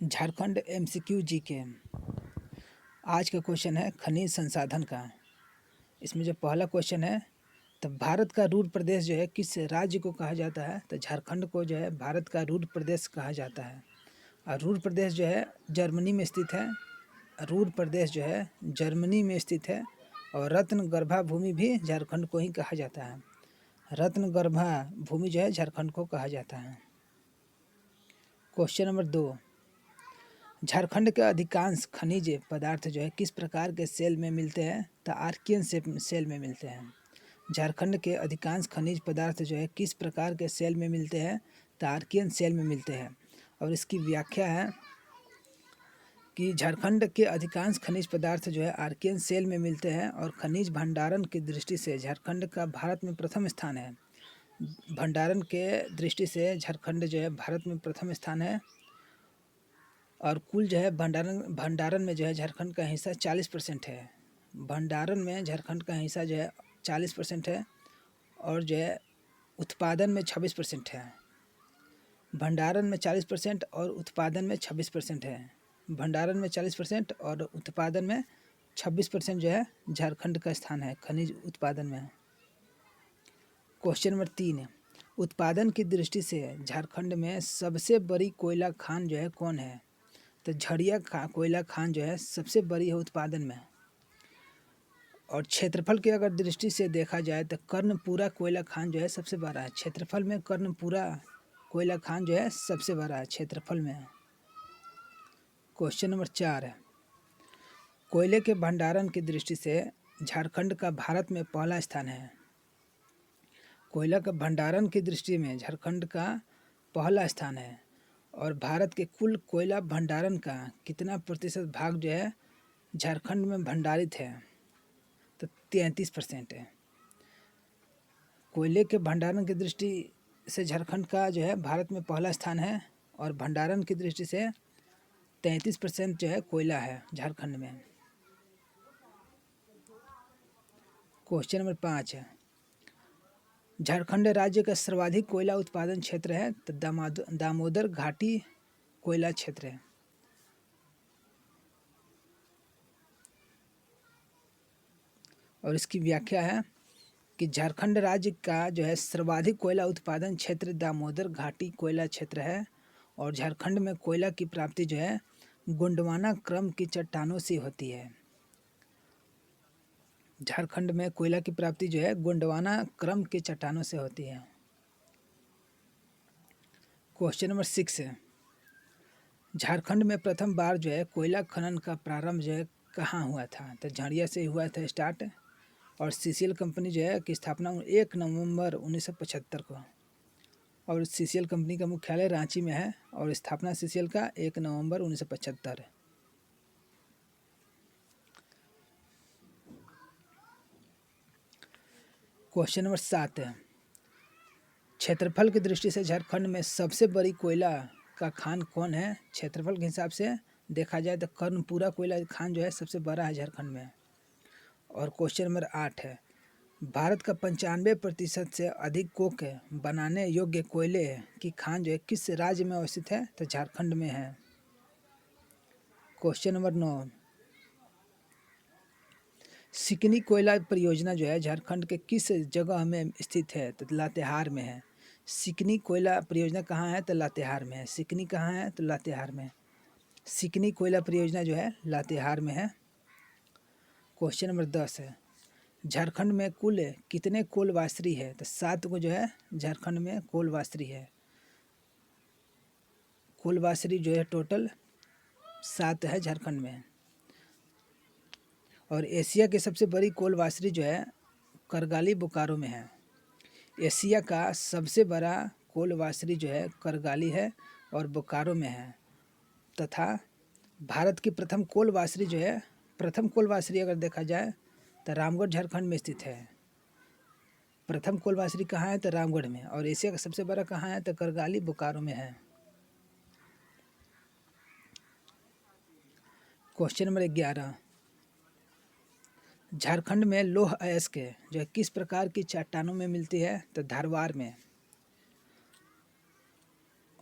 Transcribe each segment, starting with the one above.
Jharkhand MCQ GK. आज का question है खनिज संसाधन का। इसमें जो पहला क्वेश्चन है, तो भारत का रूर प्रदेश जो है किस राज्य को कहा जाता है? तो झारखंड को जो है भारत का रूर प्रदेश कहा जाता है। और रूर प्रदेश जो है जर्मनी में स्थित है। रूर प्रदेश जो है जर्मनी में स्थित है। और रत्न गर्भा भूमि भी झारखंड को ही कहा जाता है। रत्न गर्भा भूमि जो है झारखंड को कहा जाता है। क्वेश्चन नंबर 2, झारखंड के अधिकांश खनिज पदार्थ जो है किस प्रकार के सेल में मिलते हैं? तो आर्कियन सेल में मिलते हैं। झारखंड के अधिकांश खनिज पदार्थ जो है किस प्रकार के सेल में मिलते हैं? तो आर्कियन सेल में मिलते हैं। और इसकी व्याख्या है कि झारखंड के अधिकांश खनिज पदार्थ जो है आर्कियन सेल में मिलते हैं। और खनिज भंडारण की दृष्टि से झारखंड का भारत में प्रथम स्थान है। भंडारण के दृष्टि से झारखंड जो है भारत में प्रथम स्थान है। और कुल जो है भंडारण में जो है झारखंड का हिस्सा 40% है। भंडारण में झारखंड का हिस्सा जो है 40% है। और जो है उत्पादन में 26% है। भंडारण में 40% और उत्पादन में 26% है। भंडारण में 40% और उत्पादन में 26% जो है झारखंड का स्थान है खनिज उत्पादन में। क्वेश्चन नंबर 3, उत्पादन की दृष्टि से झारखंड में सबसे बड़ी कोयला खान जो है कौन है? तो झरिया कोयला खान जो है सबसे बड़ी है उत्पादन में। और क्षेत्रफल की अगर दृष्टि से देखा जाए तो कर्णपुरा कोयला खान जो है सबसे बड़ा है। क्षेत्रफल में कर्णपुरा कोयला खान जो है सबसे बड़ा है क्षेत्रफल में। क्वेश्चन नंबर 4 है, कोयले के भंडारण की दृष्टि से झारखंड का भारत में पहला स्थान है। कोयला का भंडारण की दृष्टि में झारखंड का पहला स्थान है। और भारत के कुल कोयला भंडारण का कितना प्रतिशत भाग जो है झारखंड में भंडारित है? तो 33% है। कोयले के भंडारण की दृष्टि से झारखंड का जो है भारत में पहला स्थान है। और भंडारण की दृष्टि से 33% जो है कोयला है झारखंड में। क्वेश्चन नंबर 5 है, झारखंड राज्य का सर्वाधिक कोयला उत्पादन क्षेत्र है। तो दामोदर घाटी कोयला क्षेत्र है। और इसकी व्याख्या है कि झारखंड राज्य का जो है सर्वाधिक कोयला उत्पादन क्षेत्र दामोदर घाटी कोयला क्षेत्र है। और झारखंड में कोयला की प्राप्ति जो है गोंडवाना क्रम की चट्टानों से होती है। झारखंड में कोयला की प्राप्ति जो है गोंडवाना क्रम की चट्टानों से होती है। क्वेश्चन नंबर 6 है, झारखंड में प्रथम बार जो है कोयला खनन का प्रारंभ जो है कहाँ हुआ था? तो झरिया से हुआ था स्टार्ट। और सीसीएल कंपनी जो है की स्थापना 1 नवंबर 1975 को। और सीसीएल कंपनी का मुख्यालय रांची में है। और स्थापना सीसीएल का 1 नवंबर 1975 है। क्वेश्चन नंबर 7 है, क्षेत्रफल की दृष्टि से झारखंड में सबसे बड़ी कोयला का खान कौन है? क्षेत्रफल के हिसाब से देखा जाए तो कर्णपुरा कोयला खान जो है सबसे बड़ा है झारखंड में। और क्वेश्चन नंबर 8 है, भारत का 95% से अधिक कोक बनाने योग्य कोयले की खान जो है किस राज्य में अवस्थित है? तो झारखंड में है। क्वेश्चन नंबर 9, सिकनी कोयला परियोजना जो है झारखंड के किस जगह में स्थित है? तो लातेहार में है। सिकनी कोयला परियोजना कहाँ है? तो लातेहार में है। सिकनी कहाँ है? तो लातेहार में। सिकनी कोयला परियोजना जो है लातेहार में है। क्वेश्चन नंबर 10 है, झारखंड में कुल कितने कोलवासरी है? तो 7 को जो है झारखंड में कोलवासरी है। कोलवासरी जो है टोटल 7 है झारखंड में। और एशिया की सबसे बड़ी कोलवासरी जो है करगाली बोकारो में है। एशिया का सबसे बड़ा कोलवासरी जो है करगाली है और बोकारो में है। तथा भारत की प्रथम कोलवासरी जो है, प्रथम कोलवासरी अगर देखा जाए तो रामगढ़ झारखंड में स्थित है। प्रथम कोलवासरी कहाँ है? तो रामगढ़ में। और एशिया का सबसे बड़ा कहाँ है? तो करगाली बोकारो में है। क्वेश्चन नंबर 11, झारखंड में लौह अयस्क जो है किस प्रकार की चट्टानों में मिलती है? तो धारवाड़ में।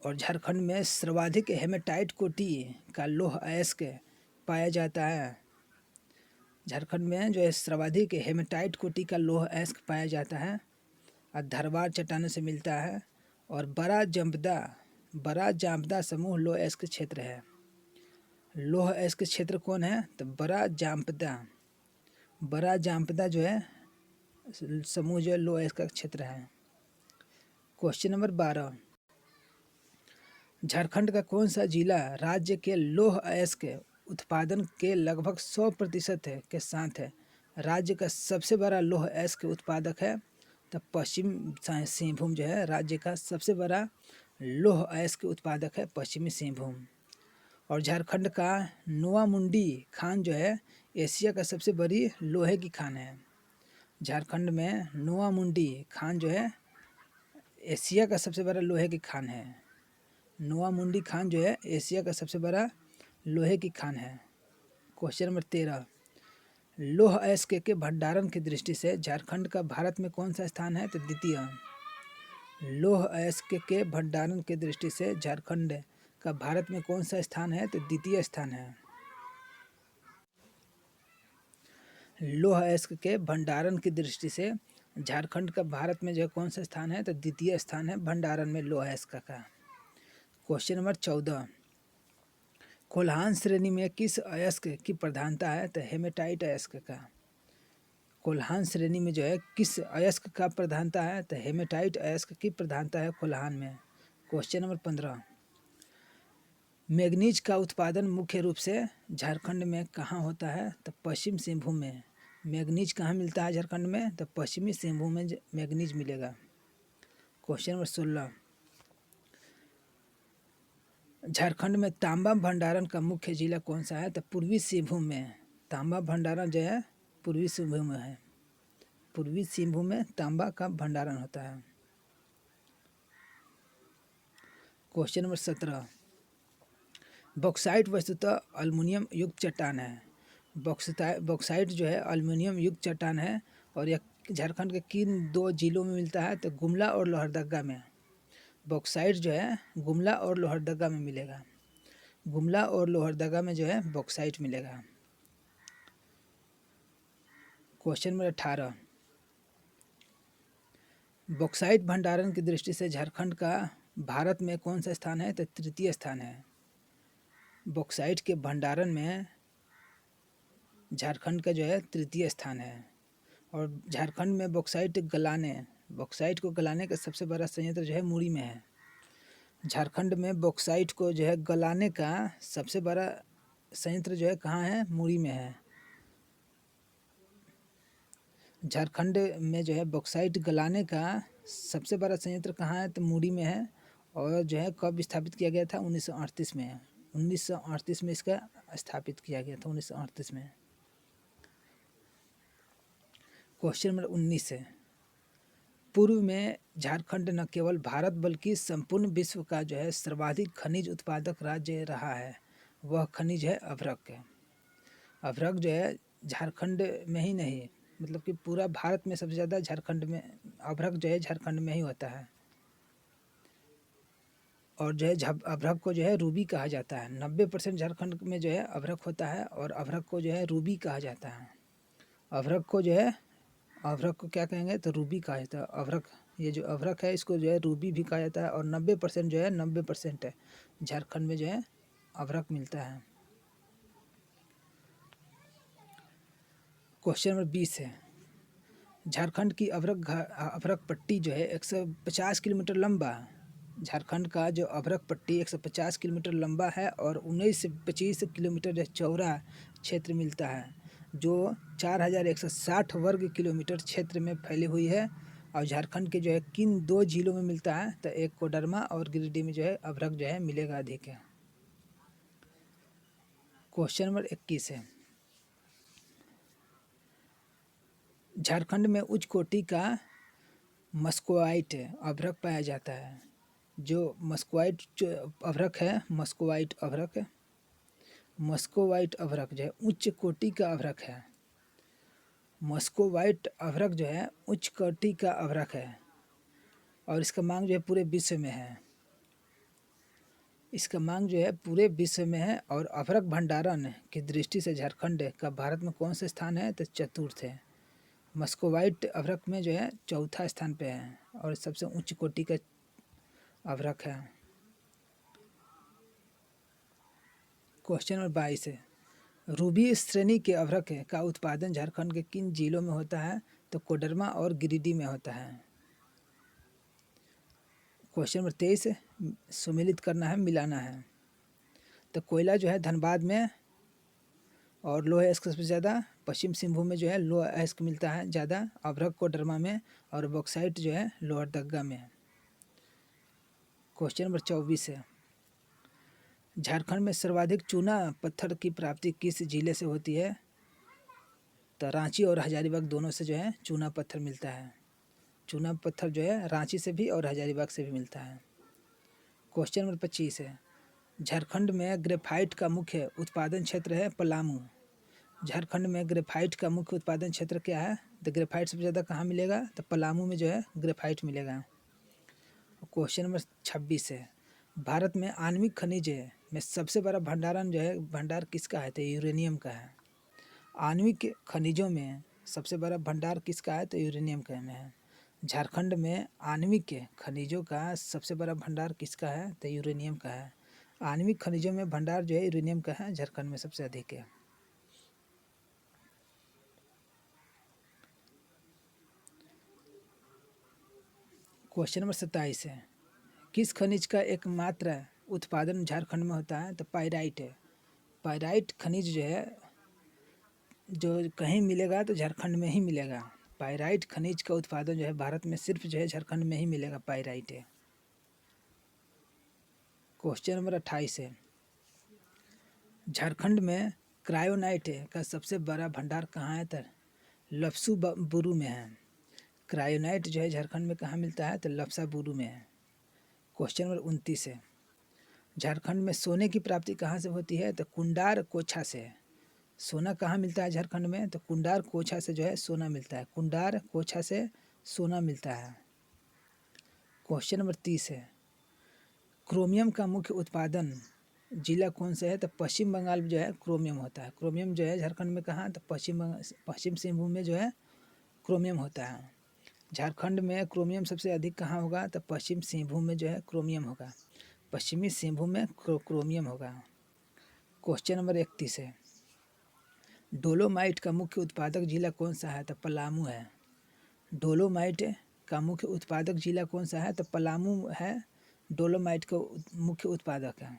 और झारखंड में सर्वाधिक हेमेटाइट कोटि का लौह अयस्क पाया जाता है। झारखंड में जो है सर्वाधिक हेमेटाइट कोटि का लौह अयस्क पाया जाता है और धरवार चट्टानों से मिलता है। और बड़ा जाम्बदा समूह लौह अयस्क क्षेत्र है। लौह अयस्क क्षेत्र कौन है? तो बड़ा जाम्बदा जो है समूह जो है लौह अयस्क का क्षेत्र है। क्वेश्चन नंबर 12, झारखंड का कौन सा जिला राज्य के लौह अयस्क उत्पादन के लगभग 100% के साथ है? राज्य का सबसे बड़ा लौह अयस्क उत्पादक है। तो पश्चिम सिंहभूम जो है राज्य का सबसे बड़ा लौह अयस्क उत्पादक है, पश्चिमी सिंहभूम। और झारखंड का नोआमुंडी खान जो है एशिया का सबसे बड़ी लोहे की खान है। झारखंड में नोआमुंडी खान जो है एशिया का सबसे बड़ा लोहे की खान है। नोआमुंडी खान जो है एशिया का सबसे बड़ा लोहे की खान है। क्वेश्चन नंबर 13, लौह अयस्क के भंडारण की दृष्टि से झारखंड का भारत में कौन सा स्थान है? तो द्वितीय। लौह अयस्क के भंडारण की दृष्टि से झारखंड का भारत में कौन सा स्थान है? तो द्वितीय स्थान है। लौह अयस्क के भंडारण की दृष्टि से झारखंड का भारत में जो कौन सा स्थान है? तो द्वितीय स्थान है भंडारण में लौह अयस्क का। क्वेश्चन नंबर 14, कोल्हान श्रेणी में किस अयस्क की प्रधानता है? तो हेमेटाइट अयस्क का। कोल्हान श्रेणी में जो है किस अयस्क का प्रधानता है? तो हेमेटाइट अयस्क की प्रधानता है कोल्हान में। क्वेश्चन नंबर 15, मैग्नीज का उत्पादन मुख्य रूप से झारखंड में कहाँ होता है? तो पश्चिम सिंहभूम में। मैग्नीज कहाँ मिलता है झारखंड में? तो पश्चिमी सिंहभूम में मैग्नीज मिलेगा। क्वेश्चन नंबर 16, झारखंड में तांबा भंडारण का मुख्य जिला कौन सा है? तो पूर्वी सिंहभूम में। तांबा भंडारण जो है पूर्वी सिंहभूम में है। पूर्वी सिंहभूम में तांबा का भंडारण होता है। क्वेश्चन नंबर 17, बॉक्साइट वस्तुतः अल्युमिनियम युक्त चट्टान है। बॉक्साइट जो है अल्युमिनियम युक्त चट्टान है और यह झारखंड के किन दो जिलों में मिलता है? तो गुमला और लोहरदगा में। बॉक्साइट जो है गुमला और लोहरदगा में मिलेगा। गुमला और लोहरदगा में जो है बॉक्साइट मिलेगा। क्वेश्चन नंबर 18, बॉक्साइट भंडारण की दृष्टि से झारखंड का भारत में कौन सा स्थान है? तो तृतीय स्थान है। बॉक्साइट के भंडारण में झारखंड का जो है तृतीय स्थान है। और झारखंड में बॉक्साइट को गलाने का सबसे बड़ा संयंत्र जो है मुरी में है। झारखंड में बॉक्साइट को जो है गलाने का सबसे बड़ा संयंत्र जो है कहाँ है? मुरी में है। झारखंड में जो है बॉक्साइट गलाने का सबसे बड़ा संयंत्र कहाँ है? तो मुरी में है। और जो है कब स्थापित किया गया था? 1938 में। 1938 में इसका स्थापित किया गया था, 1938 में। क्वेश्चन नंबर 19 है, पूर्व में झारखंड न केवल भारत बल्कि संपूर्ण विश्व का जो है सर्वाधिक खनिज उत्पादक राज्य रहा है। वह खनिज है अभ्रक। अभ्रक जो है झारखंड में ही नहीं, मतलब कि पूरा भारत में सबसे ज़्यादा झारखंड में अभ्रक जो है झारखंड में ही होता है। और जो है अभ्रक को जो है रूबी कहा जाता है। 90% झारखंड में जो है अभ्रक होता है और अभ्रक को जो है रूबी कहा जाता है। अभ्रक को क्या कहेंगे? तो रूबी कहा जाता है। अभ्रक, ये जो अभ्रक है इसको जो है रूबी भी कहा जाता है। और 90% जो है 90% है झारखंड में जो है अभ्रक मिलता है। क्वेश्चन नंबर 20 है, झारखंड की अभ्रक पट्टी जो है 150 किलोमीटर लंबा। झारखंड का जो अभ्रक पट्टी 150 किलोमीटर लंबा है और 19 से 25 किलोमीटर चौड़ा क्षेत्र मिलता है, जो 4160 वर्ग किलोमीटर क्षेत्र में फैली हुई है। और झारखंड के जो है किन दो जिलों में मिलता है? तो एक कोडरमा और गिरिडीह में जो है अभ्रक जो है मिलेगा अधिक है। क्वेश्चन नंबर 21 है, झारखंड में उच्च कोटि का मस्कोवाइट अभ्रक पाया जाता है। जो मस्कोवाइट अभ्रक है, मस्कोवाइट अभ्रक जो है उच्च कोटि का अभ्रक है। मस्कोवाइट अभ्रक जो है उच्च कोटि का अभ्रक है और इसका मांग जो है पूरे विश्व में है। इसका मांग जो है पूरे विश्व में है। और अभ्रक भंडारण की दृष्टि से झारखंड का भारत में कौन सा स्थान है? तो चतुर्थ है। मस्कोवाइट अभ्रक में जो है चौथा स्थान पे है और सबसे उच्च कोटि का अभ्रक है। क्वेश्चन नंबर 22 है, रूबी श्रेणी के अभ्रक का उत्पादन झारखंड के किन जिलों में होता है? तो कोडरमा और गिरिडीह में होता है। क्वेश्चन नंबर 23 है, सुमेलित करना है, मिलाना है। तो कोयला जो है धनबाद में और लोह अयस्क सबसे ज़्यादा, पश्चिम सिंहभूम में जो है लोह अयस्क मिलता है ज़्यादा, अभ्रक कोडरमा में, और बॉक्साइट जो है लोहरदगा में। क्वेश्चन नंबर 24 है, झारखंड में सर्वाधिक चूना पत्थर की प्राप्ति किस जिले से होती है? तो रांची और हजारीबाग दोनों से जो है चूना पत्थर मिलता है। चूना पत्थर जो है रांची से भी और हजारीबाग से भी मिलता है। क्वेश्चन नंबर 25 है, झारखंड में ग्रेफाइट का मुख्य उत्पादन क्षेत्र है पलामू। झारखंड में ग्रेफाइट का मुख्य उत्पादन क्षेत्र क्या है? तो ग्रेफाइट सबसे ज़्यादा कहाँ मिलेगा? तो पलामू में जो है ग्रेफाइट मिलेगा। क्वेश्चन नंबर 26 है, भारत में आणविक खनिज में सबसे बड़ा भंडारण जो है भंडार किसका है? तो यूरेनियम का है। आणविक खनिजों में सबसे बड़ा भंडार किसका है? तो यूरेनियम का में है। झारखंड में आणविक खनिजों का सबसे बड़ा भंडार किसका है? तो यूरेनियम का है। आणविक खनिजों में भंडार जो है यूरेनियम का है, झारखंड में सबसे अधिक है। क्वेश्चन नंबर 27 है, किस खनिज का एकमात्र उत्पादन झारखंड में होता है? तो पाइराइट है। पाइराइट खनिज जो है जो कहीं मिलेगा तो झारखंड में ही मिलेगा। पाइराइट खनिज का उत्पादन जो है भारत में सिर्फ जो है झारखंड में ही मिलेगा, पाइराइट है। क्वेश्चन नंबर 28 है, झारखंड में क्रायोनाइट का सबसे बड़ा भंडार कहाँ है? तो लपसू बुरू में है। क्रायोनाइट जो है झारखंड में कहाँ मिलता है? तो लपसा बुरू में है। क्वेश्चन नंबर 29 है, झारखंड में सोने की प्राप्ति कहाँ से होती है? तो कुंडार कोछा से। सोना कहाँ मिलता है झारखंड में? तो कुंडार कोछा से जो है सोना मिलता है। कुंडार कोछा से सोना मिलता है। क्वेश्चन नंबर 30 है, क्रोमियम का मुख्य उत्पादन जिला कौन सा है? तो पश्चिम बंगाल में जो है क्रोमियम होता है। क्रोमियम जो है झारखंड में कहाँ? तो पश्चिम सिंहभूम में जो है क्रोमियम होता है। झारखंड में क्रोमियम सबसे अधिक कहाँ होगा? तो पश्चिम सिंहभूम में जो है क्रोमियम होगा। पश्चिमी सिंहभूम में क्रोमियम होगा। क्वेश्चन नंबर 31 है, डोलोमाइट का मुख्य उत्पादक जिला कौन सा है? तो पलामू है। डोलोमाइट का मुख्य उत्पादक जिला कौन सा है? तो पलामू है। डोलोमाइट का मुख्य उत्पादक है।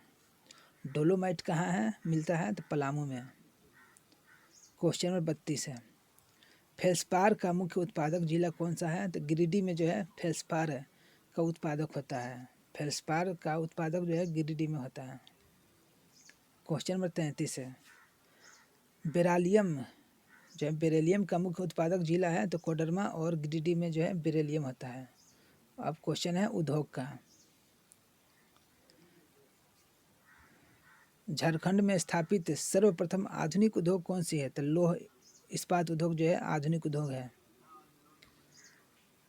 डोलोमाइट कहाँ है मिलता है? तो पलामू में। क्वेश्चन नंबर 32 है, फेल्सपार का मुख्य उत्पादक जिला कौन सा है? तो गिरिडीह में जो है फेल्सपार का उत्पादक होता है। फेल्सपार का उत्पादक जो है गिरिडीह में होता है। क्वेश्चन नंबर 33 है, बेरालियम जो है बेरेलियम का मुख्य उत्पादक जिला है तो कोडरमा और गिरिडीह में जो है बेरेलियम होता है। अब क्वेश्चन है उद्योग का, झारखंड में स्थापित सर्वप्रथम आधुनिक उद्योग कौन सी है? तो लौह इस्पात उद्योग जो है आधुनिक उद्योग है।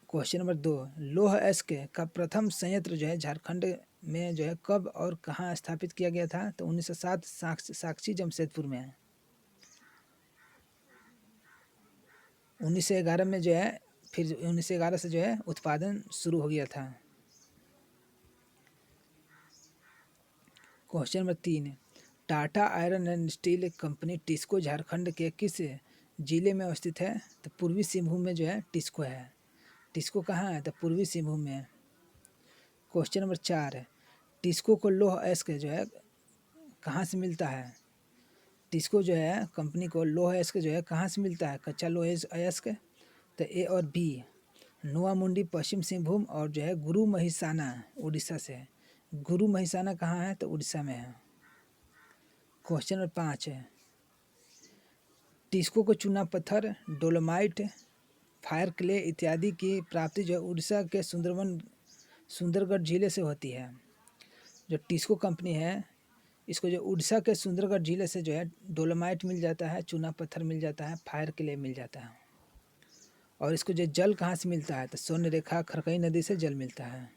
क्वेश्चन नंबर 2, लौह अयस्क का प्रथम संयंत्र जो है झारखंड में जो है कब और कहाँ स्थापित किया गया था? तो 1907 साक्षी जमशेदपुर में है। 1911 में जो है फिर 1911 से जो है उत्पादन शुरू हो गया था। Question number 3, Tata iron and steel company TISCO Jharkhand के किस जिले में अवस्थित है? तो पूर्वी सिंहभूम में जो है टिस्को है। टिस्को कहाँ है? तो पूर्वी सिंहभूम में है। क्वेश्चन नंबर 4, टिस्को को लौह अयस्क जो है कहाँ से मिलता है? टिस्को जो है कंपनी को लौह अयस्क जो है कहाँ से मिलता है? कच्चा लौह अयस्क। तो ए और बी, नोआमुंडी पश्चिम सिंहभूम और जो है गुरु महिसाना उड़ीसा से। गुरु महिसाना कहाँ है? तो उड़ीसा में है। क्वेश्चन नंबर 5 है, टिस्को को चूना पत्थर, डोलोमाइट, फायर क्ले इत्यादि की प्राप्ति जो है उड़ीसा के सुंदरगढ़ जिले से होती है। जो टिस्को कंपनी है इसको जो उड़ीसा के सुंदरगढ़ जिले से जो है डोलोमाइट मिल जाता है, चूना पत्थर मिल जाता है, फायर क्ले मिल जाता है। और इसको जो जल कहाँ से मिलता है? तो स्वर्ण रेखा खरकई नदी से जल मिलता है।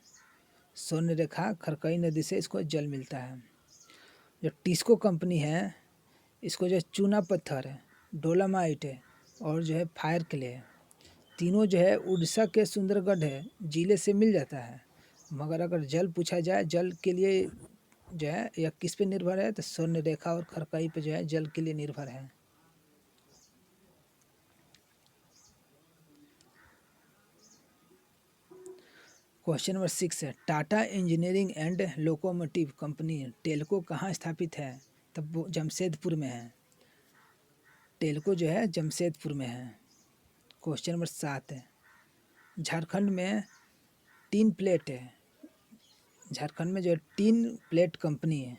स्वर्ण रेखा खरकई नदी से इसको जल मिलता है। जो टिस्को कंपनी है इसको जो है चूना पत्थर है, डोलामाइट है और जो है फायर क्ले है, तीनों जो है उड़ीसा के सुंदरगढ़ है जिले से मिल जाता है। मगर अगर जल पूछा जाए जल के लिए जो है यह किस पे निर्भर है, तो स्वर्ण रेखा और खरकई पे जो है जल के लिए निर्भर है। क्वेश्चन नंबर 6 है, Tata engineering and locomotive company Telco कहाँ स्थापित है? तब वो जमशेदपुर में है। टेल्को जो है जमशेदपुर में है। क्वेश्चन नंबर 7 है, झारखंड में टीन प्लेट है, झारखंड में जो है टीन प्लेट कंपनी है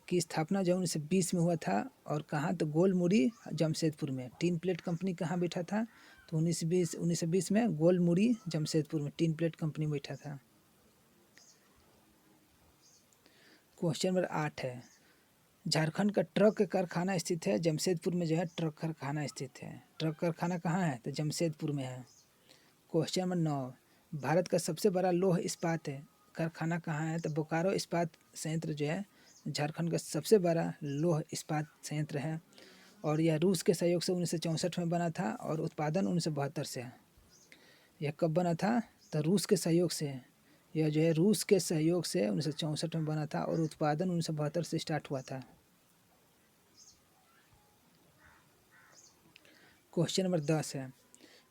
की स्थापना जो 1920 में हुआ था और कहाँ, तो गोलमुड़ी जमशेदपुर में। टीन प्लेट कंपनी कहाँ बैठा था, तो 1920 में गोलमुड़ी जमशेदपुर में टीन प्लेट कंपनी बैठा था। क्वेश्चन नंबर 8 है, झारखंड का ट्रक कारखाना स्थित है जमशेदपुर में, जो है ट्रक कारखाना स्थित है। ट्रक कारखाना कहाँ है, तो जमशेदपुर में है। क्वेश्चन नंबर 9, भारत का सबसे बड़ा लौह इस्पात है कारखाना कहाँ है, तो बोकारो इस्पात संयंत्र जो है झारखंड का सबसे बड़ा लौह इस्पात संयंत्र है और यह रूस के सहयोग से 1964 में बना था और उत्पादन 1972 से है। यह कब बना था, तो रूस के सहयोग से। यह जो है रूस के सहयोग से 1964 में बना था और उत्पादन 1972 से स्टार्ट हुआ था। क्वेश्चन नंबर 10 है,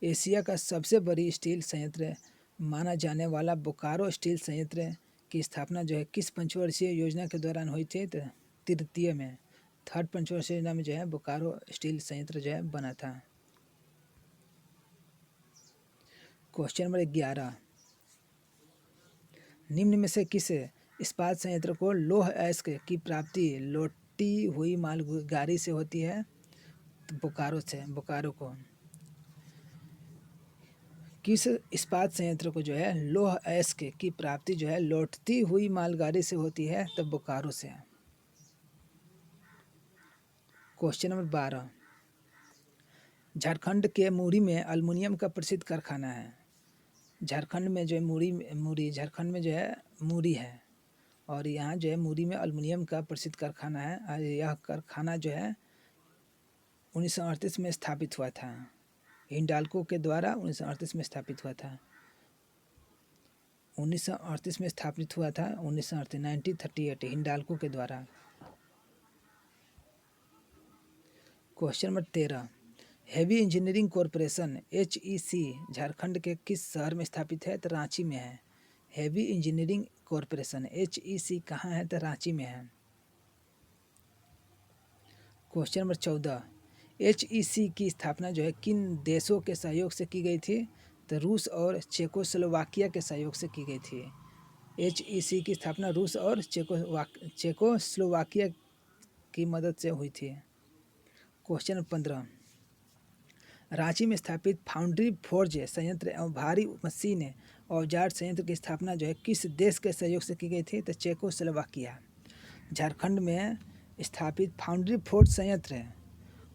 एशिया का सबसे बड़ी स्टील संयंत्र माना जाने वाला बोकारो स्टील संयंत्र की स्थापना जो है किस पंचवर्षीय योजना के दौरान हुई थी, तो तृतीय में, थर्ड पंचवर्षीय योजना में जो है बोकारो स्टील संयंत्र जो है बना था। क्वेश्चन नंबर 11, निम्न में से किस इस्पात संयंत्र को लौह अयस्क की प्राप्ति लौटी हुई मालगाड़ी से होती है, तो बोकारो से। बोकारो को किस इस्पात संयंत्र को जो है लौह अयस्क की प्राप्ति जो है लौटती हुई मालगाड़ी से होती है, तो बोकारो से। क्वेश्चन नंबर 12, झारखंड के मुरी में अल्मुनियम का प्रसिद्ध कारखाना है। झारखंड में जो है मुरी झारखंड में जो है मुरी है और यहाँ जो है मुरी में अल्मुनियम का प्रसिद्ध कारखाना है और यह कारखाना जो है 1938 में स्थापित हुआ था। हिंडाल्को के द्वारा 1938 में स्थापित हुआ था। 1938 में स्थापित हुआ था, 1938 हिंडाल्को के द्वारा। Question number 13, heavy engineering corporation HEC Jharkhand के किस शहर में स्थापित है, तो रांची में है। हेवी इंजीनियरिंग कॉरपोरेशन HEC कहाँ है, तो रांची में है। क्वेश्चन नंबर 14, HEC की स्थापना जो है किन देशों के सहयोग से की गई थी, तो रूस और चेकोस्लोवाकिया के सहयोग से की गई थी। HEC की स्थापना रूस और चेकोस्लोवाकिया की मदद से हुई थी। क्वेश्चन नंबर 15, रांची में स्थापित फाउंड्री फोर्ज संयंत्र एवं भारी मशीन औजार संयंत्र की स्थापना जो है किस देश के सहयोग से की गई थी, तो चेकोस्लोवाकिया। झारखंड में स्थापित फाउंड्री फोर्ज संयंत्र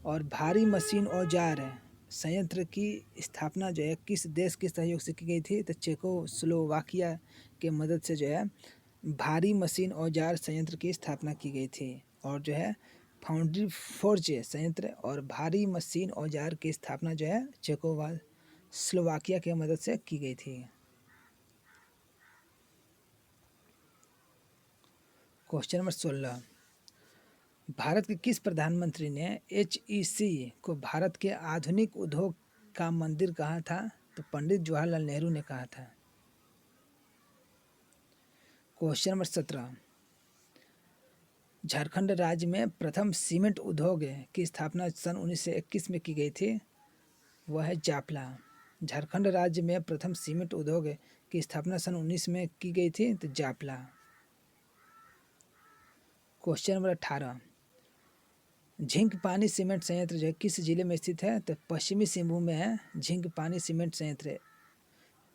और भारी मशीन औजार संयंत्र की स्थापना जो है किस देश के सहयोग से की गई थी, तो चेकोस्लोवाकिया के मदद से जो है भारी मशीन औजार संयंत्र की स्थापना की गई थी और जो है फाउंड्री फोर्ज संयंत्र और भारी मशीन औजार की स्थापना जो है चेकोस्लोवाकिया की मदद से की गई थी। क्वेश्चन नंबर 16, भारत के किस प्रधानमंत्री ने HEC को भारत के आधुनिक उद्योग का मंदिर कहा था, तो पंडित जवाहरलाल नेहरू ने कहा था। क्वेश्चन नंबर 17, झारखंड राज्य में प्रथम सीमेंट उद्योग की स्थापना सन 1921 में की गई थी, वह है जापला। झारखंड राज्य में प्रथम सीमेंट उद्योग की स्थापना सन 19 में की गई थी, तो जापला। क्वेश्चन नंबर 18, झिंक पानी सीमेंट संयंत्र जो है किस जिले में स्थित है, तो पश्चिमी सिंहभूम में है झिंक पानी सीमेंट संयंत्र।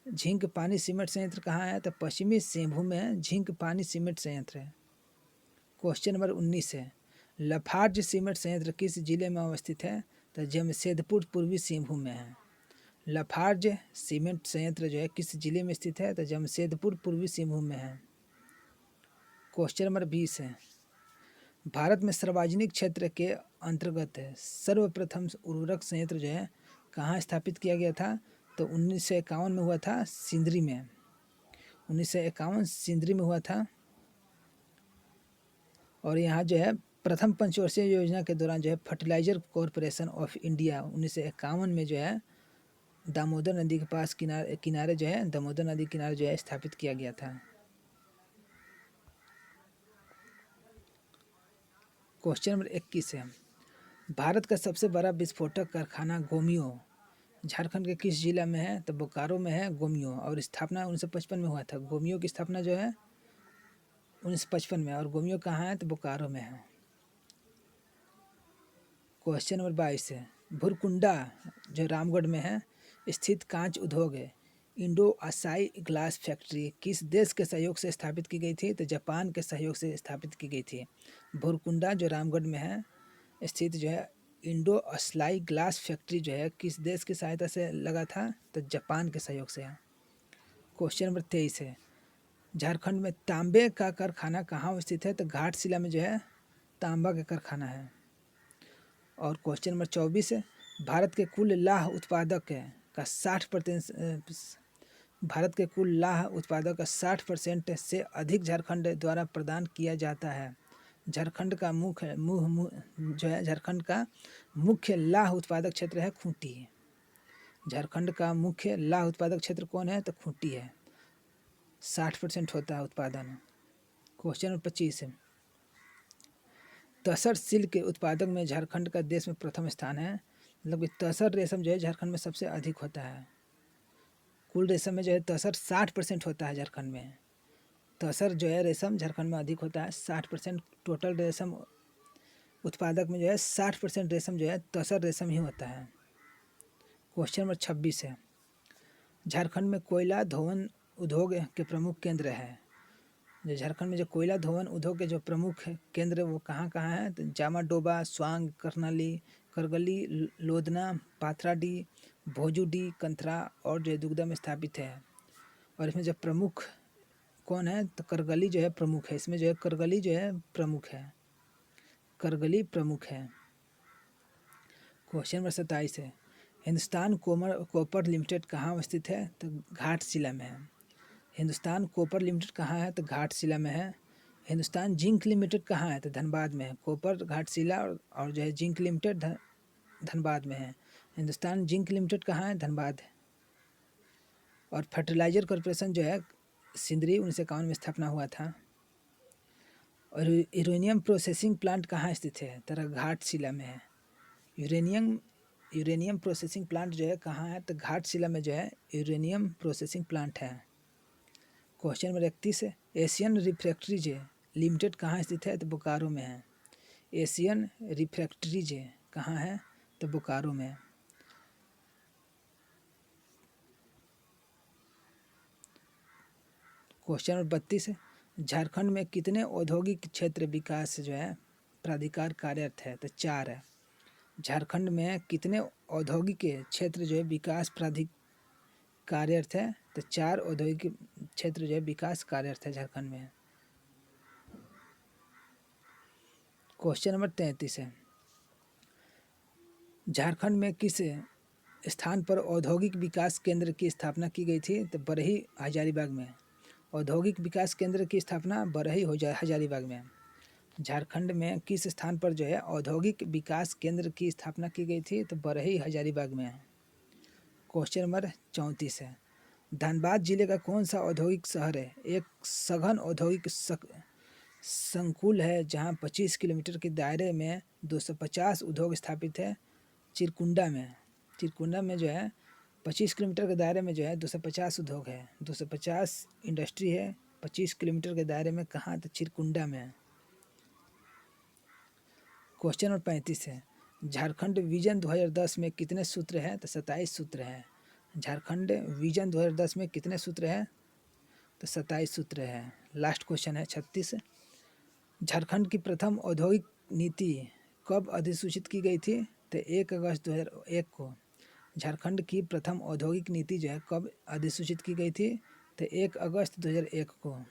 झिंक पानी सीमेंट संयंत्र कहाँ है, तो पश्चिमी सिंहभूम में है झिंक पानी सीमेंट संयंत्र। क्वेश्चन नंबर 19 है, लाफार्ज सीमेंट संयंत्र किस जिले में अवस्थित है, तो जमशेदपुर पूर्वी सिंहभूम में है। लाफार्ज सीमेंट संयंत्र जो है किस जिले में स्थित है? तो जमशेदपुर पूर्वी सिंहभूम में है। क्वेश्चन नंबर 20 है, भारत में सार्वजनिक क्षेत्र के अंतर्गत सर्वप्रथम उर्वरक संयंत्र जो है कहाँ स्थापित किया गया था? तो 1951 में हुआ था सिंदरी में। 1951 सिंदरी में हुआ था। और यहाँ जो है प्रथम पंचवर्षीय योजना के दौरान जो है फर्टिलाइजर कॉरपोरेशन ऑफ इंडिया 1951 में जो है दामोदर नदी के पास किनारे जो है दामोदर नदी किनारे जो है स्थापित किया गया था। क्वेश्चन नंबर 21 है, भारत का सबसे बड़ा विस्फोटक कारखाना गोमियो झारखंड के किस जिला में है? तो बोकारो में है गोमियो, और स्थापना 1955 में हुआ था। गोमियो की स्थापना जो है 1955 में, और गोमियो कहाँ है? तो बोकारो में है। क्वेश्चन नंबर 22 है, भुरकुंडा जो रामगढ़ में है स्थित कांच उद्योग है इंडो असाई ग्लास फैक्ट्री किस देश के सहयोग से स्थापित की गई थी? तो जापान के सहयोग से स्थापित की गई थी। भुरकुंडा जो रामगढ़ में है स्थित जो है इंडो असलाई ग्लास फैक्ट्री जो है किस देश की सहायता से लगा था? तो जापान के सहयोग से है। क्वेश्चन नंबर 23 है, झारखंड में तांबे का कारखाना कहाँ स्थित है? तो घाटशिला में जो है तांबा का कारखाना है। और क्वेश्चन नंबर 24 है, भारत के कुल लाह उत्पादक का 60% भारत के कुल लाह उत्पादक का 60% से अधिक झारखंड द्वारा प्रदान किया जाता है। झारखंड का झारखंड का मुख्य लाह उत्पादक क्षेत्र है खूंटी। झारखंड का मुख्य लाह उत्पादक क्षेत्र कौन है? तो खूंटी है। 60% होता है उत्पादन। क्वेश्चन नंबर 25 है, तसर सिल्क के उत्पादक में झारखंड का देश में प्रथम स्थान है। मतलब कि तसर रेशम जो है झारखंड में सबसे अधिक होता है। कुल रेशम में जो है तसर 60% होता है झारखंड में। तसर जो है रेशम झारखंड में अधिक होता है 60%। टोटल रेशम उत्पादक में जो है 60% रेशम जो है तसर रेशम ही होता है। क्वेश्चन नंबर 26 है, झारखंड में कोयला धोवन उद्योग के प्रमुख केंद्र है। जो झारखंड में जो कोयला धोवन उद्योग के जो प्रमुख केंद्र वो कहाँ कहाँ हैं? तो जामाडोबा, स्वांग, करनाली, करगली, लोधना, पाथराडी, भोजूडी, कंथरा और जो दुगदा में स्थापित है। और इसमें जो प्रमुख कौन है? तो करगली जो है प्रमुख है। इसमें जो है करगली जो है प्रमुख है। करगली प्रमुख है। क्वेश्चन नंबर 27 है, हिंदुस्तान कॉपर लिमिटेड कहाँ स्थित है? तो घाटशिला में है। हिंदुस्तान कॉपर लिमिटेड कहाँ है? तो घाटशिला में है। हिंदुस्तान जिंक लिमिटेड कहाँ है? तो धनबाद में है। कॉपर घाटशिला और जो है जिंक लिमिटेड धनबाद में है। हिंदुस्तान जिंक लिमिटेड कहाँ है? धनबाद है। और फर्टिलाइजर कॉरपोरेशन जो है सिंदरी 1951 में स्थापना हुआ था। और यूरेनियम प्रोसेसिंग प्लांट कहाँ स्थित है? तो घाटशिला में है। यूरेनियम प्रोसेसिंग प्लांट जो है कहाँ है? तो घाटशिला में जो है यूरेनियम प्रोसेसिंग प्लांट है। क्वेश्चन नंबर 31 है, एशियन रिफ्रैक्ट्रीज लिमिटेड कहाँ स्थित है? तो बोकारो में है। एशियन रिफ्रैक्ट्रीज कहाँ है? तो बोकारो में। क्वेश्चन नंबर 32 है, झारखंड में कितने औद्योगिक क्षेत्र विकास जो है प्राधिकार कार्यरत है? तो 4 है। झारखंड में कितने औद्योगिक क्षेत्र जो है विकास प्राधिकार कार्यरत है? तो 4 औद्योगिक क्षेत्र जो है विकास कार्यरत है झारखंड में। क्वेश्चन नंबर 33 है, झारखंड में किस स्थान पर औद्योगिक विकास केंद्र की स्थापना की गई थी? तो बरही हजारीबाग में। औद्योगिक विकास केंद्र की स्थापना बरही हजारीबाग में। झारखंड में किस स्थान पर जो है औद्योगिक विकास केंद्र की स्थापना की गई थी? तो बरही हजारीबाग में। क्वेश्चन नंबर 34 है, धनबाद जिले का कौन सा औद्योगिक शहर है एक सघन औद्योगिक संकुल है जहां 25 किलोमीटर के दायरे में 250 उद्योग स्थापित है? चिरकुंडा में। चिरकुंडा में जो है 25 किलोमीटर के दायरे में जो है 250 उद्योग है। 250 इंडस्ट्री है 25 किलोमीटर के दायरे में। कहाँ? तो चिरकुंडा में है। क्वेश्चन नंबर 35 है, झारखंड विजन 2010 में कितने सूत्र हैं? तो 27 सूत्र हैं। झारखंड विजन 2010 में कितने सूत्र हैं? तो 27 सूत्र है। लास्ट क्वेश्चन है 36, झारखंड की प्रथम औद्योगिक नीति कब अधिसूचित की गई थी? तो 1 अगस्त 2001 को झारखंड की प्रथम औद्योगिक नीति जो है कब अधिसूचित की गई थी? तो 1 अगस्त 2001 को।